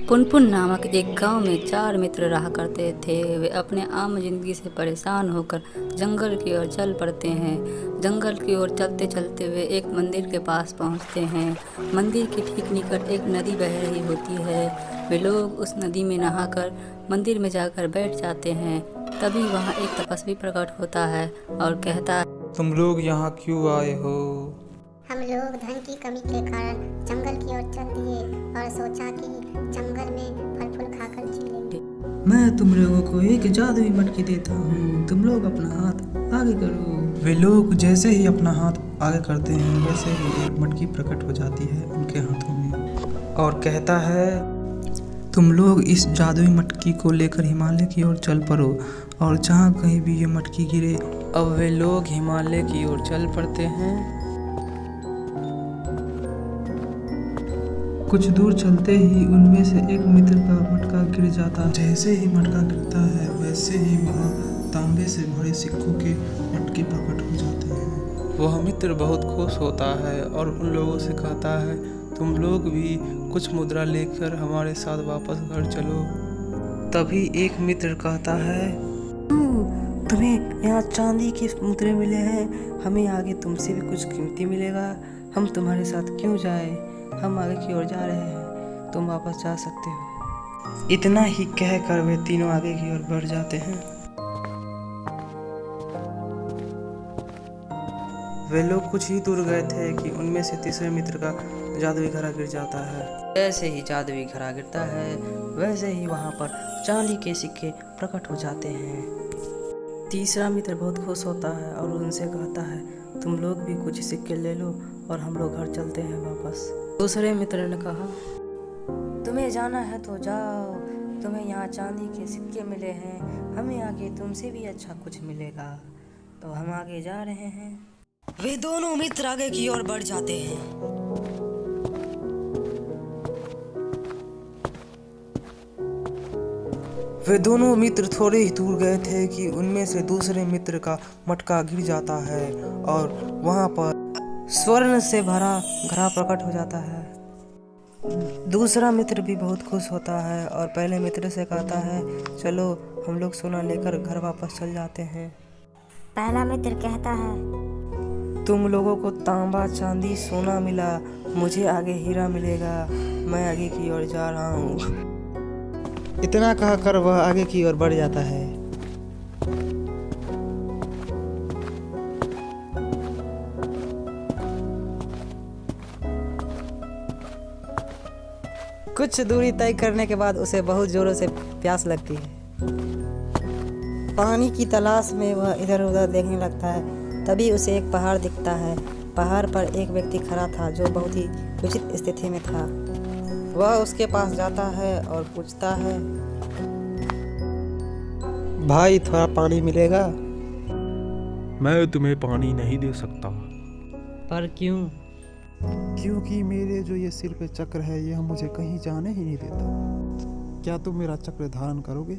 पुनपुन नामक एक गांव में 4 मित्र रहा करते थे। वे अपने आम जिंदगी से परेशान होकर जंगल की ओर चल पड़ते हैं। जंगल की ओर चलते चलते वे एक मंदिर के पास पहुंचते हैं। मंदिर के ठीक निकट एक नदी बह रही होती है। वे लोग उस नदी में नहाकर मंदिर में जाकर बैठ जाते हैं। तभी वहां एक तपस्वी प्रकट होता है और कहता है, तुम लोग यहाँ क्यों आए हो? हम लोग धन की कमी के कारण जंगल की ओर चल दिए और सोचा कि जंगल में फल फूल खाकर जी लेंगे। मैं तुम लोगों को एक जादुई मटकी देता हूँ, तुम लोग अपना हाथ आगे करो। वे लोग जैसे ही अपना हाथ आगे करते हैं वैसे ही एक मटकी प्रकट हो जाती है उनके हाथों में और कहता है, तुम लोग इस जादुई मटकी को लेकर हिमालय की ओर चल पड़ो और जहाँ कहीं भी ये मटकी गिरे। अब वे लोग हिमालय की ओर चल पड़ते हैं। कुछ दूर चलते ही उनमें से एक मित्र का मटका गिर जाता है। जैसे ही मटका गिरता है वैसे ही वहाँ तांबे से भरे सिक्कों के मटके प्रकट हो जाते हैं। वह मित्र बहुत खुश होता है और उन लोगों से कहता है, तुम लोग भी कुछ मुद्रा लेकर हमारे साथ वापस घर चलो। तभी एक मित्र कहता है, तुम्हें यहाँ चांदी के मुद्रे मिले हैं, हमें आगे तुमसे भी कुछ कीमती मिलेगा। हम तुम्हारे साथ क्यों जाए? हम आगे की ओर जा रहे हैं, तुम वापस जा सकते हो। इतना ही कहकर वे तीनों आगे की ओर बढ़ जाते हैं। वे लोग कुछ ही दूर गए थे कि उनमें से तीसरे मित्र का जादुई घड़ा गिर जाता है। जैसे ही जादुई घड़ा गिरता है वैसे ही वहाँ पर चांदी के सिक्के प्रकट हो जाते हैं। तीसरा मित्र बहुत खुश होता है और उनसे कहता है, तुम लोग भी कुछ सिक्के ले लो और हम लोग घर चलते हैं वापस। दूसरे मित्र ने कहा, तुम्हें जाना है तो जाओ, तुम्हें यहाँ चांदी के सिक्के मिले हैं, हमें आगे तुमसे भी अच्छा कुछ मिलेगा, तो हम आगे जा रहे हैं। वे दोनों मित्र आगे की ओर बढ़ जाते हैं। वे दोनों मित्र थोड़े ही दूर गए थे कि उनमें से दूसरे मित्र का मटका गिर जाता है और वहाँ पर स्वर्ण से भरा घड़ा प्रकट हो जाता है। दूसरा मित्र भी बहुत खुश होता है और पहले मित्र से कहता है, चलो हम लोग सोना लेकर घर वापस चल जाते हैं। पहला मित्र कहता है, तुम लोगों को तांबा चांदी सोना मिला, मुझे आगे हीरा मिलेगा, मैं आगे की ओर जा रहा हूँ। इतना कहकर वह आगे की ओर बढ़ जाता है। कुछ दूरी तय करने के बाद उसे बहुत जोरों से प्यास लगती है। पानी की तलाश में वह इधर उधर देखने लगता है। तभी उसे एक पहाड़ दिखता है। पहाड़ पर एक व्यक्ति खड़ा था जो बहुत ही विचित्र स्थिति में था। वह उसके पास जाता है और पूछता है, भाई थोड़ा पानी मिलेगा? मैं तुम्हें पानी नहीं दे सकता। पर क्यों? क्योंकि मेरे जो ये सिर पे चक्र है यह मुझे कहीं जाने ही नहीं देता। क्या तुम मेरा चक्र धारण करोगे?